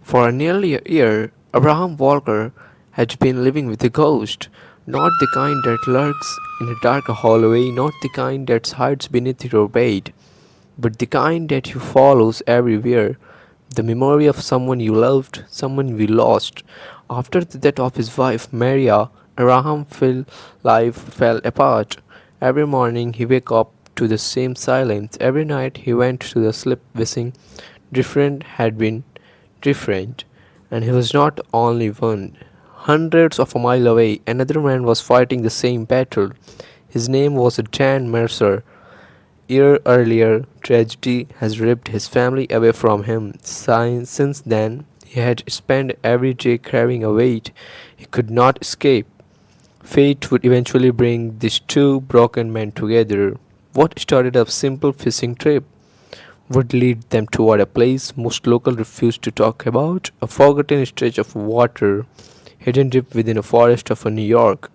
For nearly a year, Abraham Walker had been living with a ghost, not the kind that lurks in a dark hallway, not the kind that hides beneath your bed, but the kind that you follows everywhere. The memory of someone you loved, someone we lost. After the death of his wife Maria, Abraham's life fell apart. Every morning he wake up to the same silence. Every night he went to the sleep wishing different had been different. And he was not only one. Hundreds of a mile away, another man was fighting the same battle. His name was Dan Mercer. Year earlier, tragedy has ripped his family away from him. Since then, he had spent every day carrying a weight he could not escape. Fate would eventually bring these two broken men together. What started a simple fishing trip would lead them toward a place most locals refuse to talk about, a forgotten stretch of water hidden deep within a forest of New York,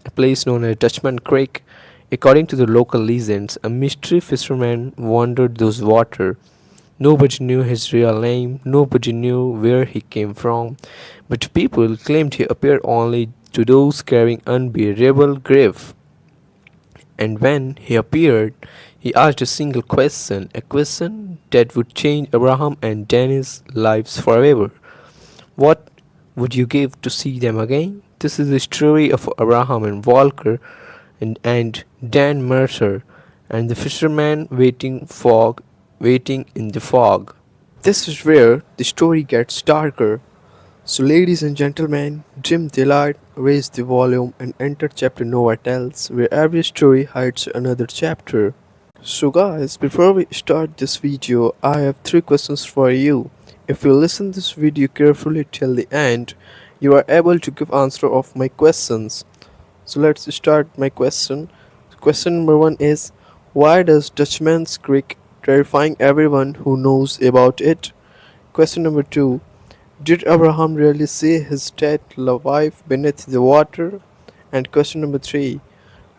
a place known as Dutchman Creek. According to the local legends, a mystery fisherman wandered those waters. Nobody knew his real name, nobody knew where he came from, but people claimed he appeared only to those carrying unbearable grief. And when he appeared, he asked a single question, a question that would change Abraham and Danny's lives forever. What would you give to see them again? This is the story of Abraham and Walker and Dan Mercer and the fisherman waiting in the fog. This is where the story gets darker. So, ladies and gentlemen, dim the light, raise the volume, and enter chapter Nova Tells, where every story hides another chapter. So, guys, before we start this video, I have three questions for you. If you listen this video carefully till the end, you are able to give answer of my questions. So let's start my question. Question number one is, why does Dutchman's Creek terrifying everyone who knows about it? Question number two, did Abraham really see his dead wife beneath the water? And question number three,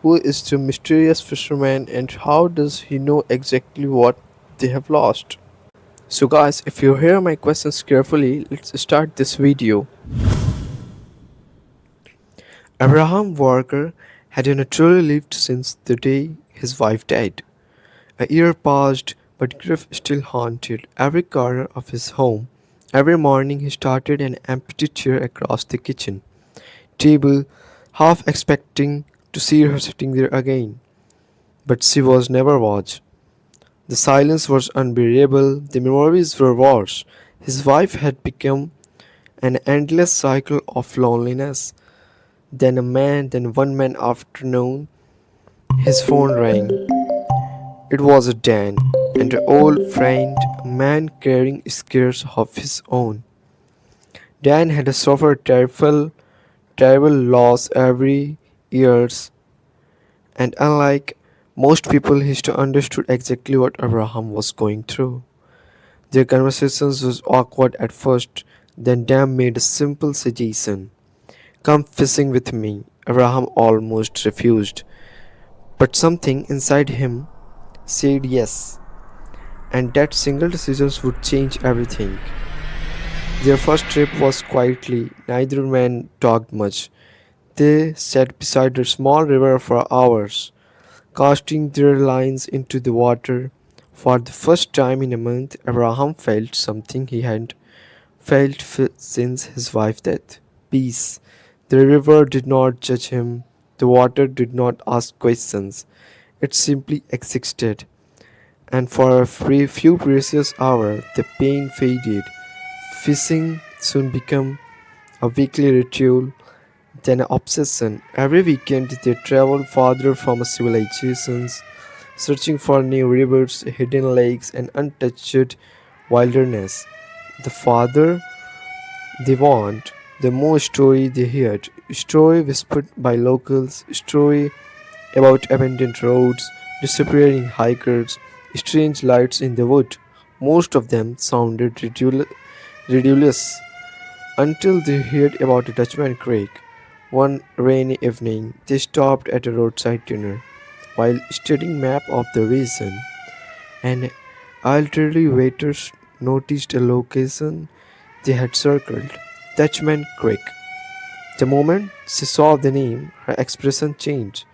who is the mysterious fisherman and how does he know exactly what they have lost? So guys, if you hear my questions carefully, let's start this video. Abraham Walker had naturally lived since the day his wife died. A year passed, but grief still haunted every corner of his home. Every morning he started an empty chair across the kitchen table, half expecting to see her sitting there again. But she was never watched. The silence was unbearable, the memories were worse. His wife had become an endless cycle of loneliness. Then one man afternoon, his phone rang. It was Dan, and an old friend, a man carrying scares of his own. Dan had suffered terrible loss every years, and unlike most people, he still understood exactly what Abraham was going through. Their conversations was awkward at first. Then Dan made a simple suggestion. Come fishing with me. Abraham almost refused, but something inside him said yes, and that single decision would change everything. Their first trip was quietly, neither man talked much. They sat beside a small river for hours, casting their lines into the water. For the first time in a month, Abraham felt something he hadn't felt since his wife's death. Peace. The river did not judge him. The water did not ask questions. It simply existed. And for a few precious hours, the pain faded. Fishing soon became a weekly ritual, then an obsession. Every weekend, they traveled farther from civilizations, searching for new rivers, hidden lakes, and untouched wilderness. The farther they went, the more story they heard. Story whispered by locals, story about abandoned roads, disappearing hikers, strange lights in the wood. Most of them sounded ridiculous until they heard about a Dutchman Creek. One rainy evening, they stopped at a roadside dinner. While studying map of the region, an elderly waiter noticed a location They had circled Dutchman Creek. The moment she saw the name, her expression changed.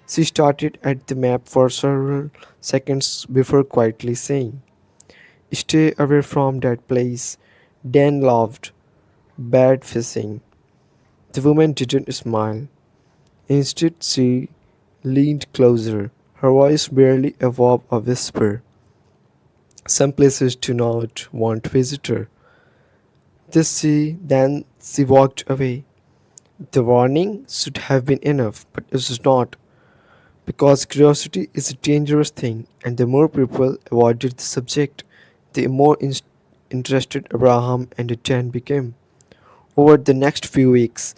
She started at the map for several seconds before quietly saying, "Stay away from that place." Dan laughed. "Bad fishing." The woman didn't smile. Instead, she leaned closer, her voice barely above a whisper. "Some places do not want visitor." Then she walked away. The warning should have been enough, but it was not, because curiosity is a dangerous thing, and the more people avoided the subject, the more interested Abraham and Jan became. Over the next few weeks,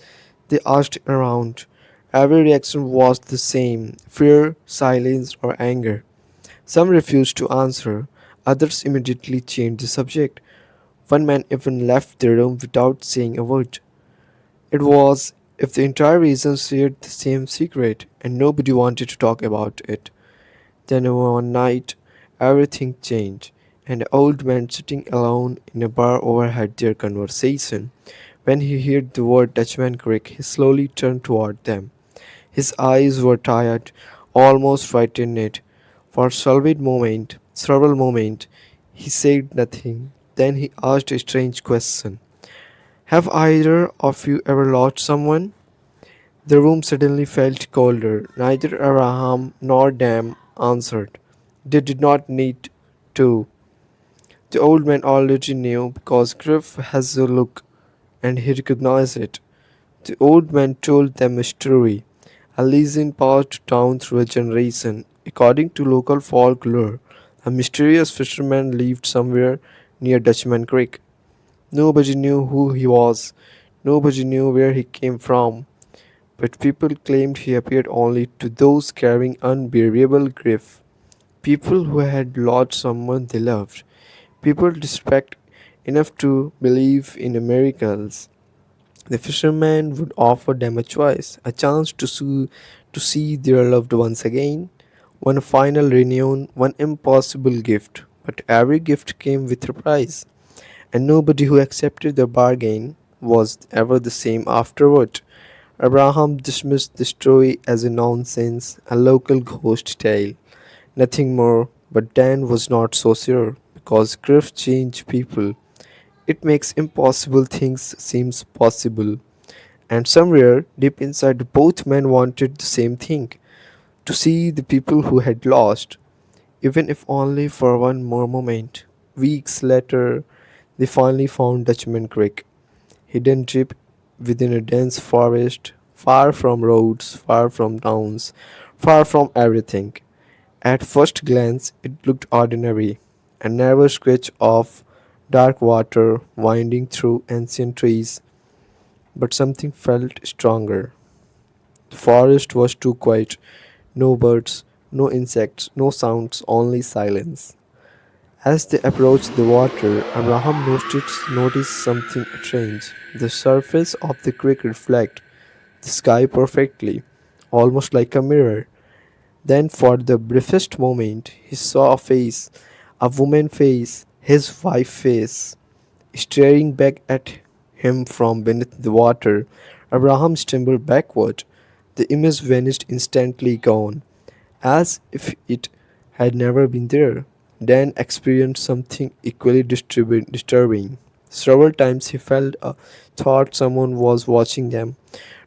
they asked around. Every reaction was the same: fear, silence, or anger. Some refused to answer, others immediately changed the subject. One man even left the room without saying a word. It was if the entire region shared the same secret and nobody wanted to talk about it. Then one night, everything changed. An old man sitting alone in a bar overheard their conversation. When he heard the word Dutchman Creek, he slowly turned toward them. His eyes were tired, almost frightened. For several moments, he said nothing. Then he asked a strange question. "Have either of you ever lost someone?" The room suddenly felt colder. Neither Abraham nor Dam answered. They did not need to. The old man already knew because Griff has a look, and he recognized it. The old man told them a story, a legend passed down through a generation. According to local folklore, a mysterious fisherman lived somewhere near Dutchman Creek. Nobody knew who he was, nobody knew where he came from, but people claimed he appeared only to those carrying unbearable grief. People who had lost someone they loved. People desperate enough to believe in miracles. The fisherman would offer them a choice, a chance to see their loved ones again, one final reunion, one impossible gift. But every gift came with a price, and nobody who accepted the bargain was ever the same afterward. Abraham dismissed the story as a nonsense, a local ghost tale, nothing more. But Dan was not so sure, because grief changes people. It makes impossible things seem possible. And somewhere deep inside, both men wanted the same thing: to see the people who had lost, even if only for one more moment. Weeks later, they finally found Dutchman Creek, hidden deep within a dense forest, far from roads, far from towns, far from everything. At first glance, it looked ordinary, a narrow stretch of dark water winding through ancient trees, but something felt stronger. The forest was too quiet. No birds, no insects, no sounds, only silence. As they approached the water, Abraham noticed something strange. The surface of the creek reflected the sky perfectly, almost like a mirror. Then, for the briefest moment, he saw a face, a woman's face, his wife's face, staring back at him from beneath the water. Abraham stumbled backward. The image vanished instantly, gone, as if it had never been there. Dan experienced something equally disturbing. Several times he thought someone was watching them,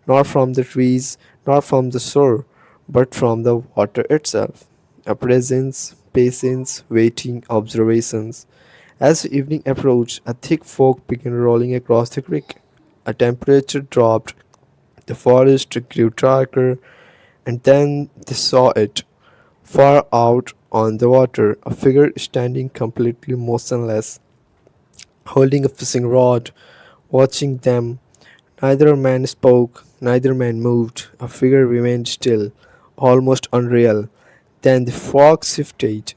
not from the trees, not from the shore, but from the water itself. A presence, patience, waiting, observations. As evening approached, a thick fog began rolling across the creek. A temperature dropped, the forest grew darker, and then they saw it, far out on the water, a figure standing completely motionless, holding a fishing rod, watching them. Neither man spoke, neither man moved. A figure remained still, almost unreal. Then the fog shifted,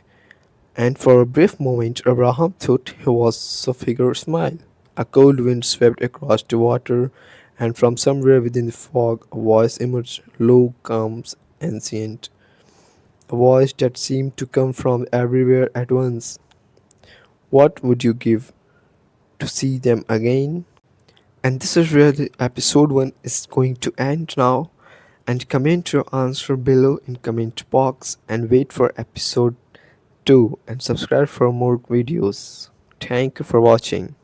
and for a brief moment Abraham thought he was a figure smile. A cold wind swept across the water, and from somewhere within the fog a voice emerged, low, calm, ancient. A voice that seemed to come from everywhere at once. "What would you give to see them again. And this is where the episode 1 is going to end now. And comment your answer below in comment box and wait for episode 2 and subscribe for more videos. Thank you for watching.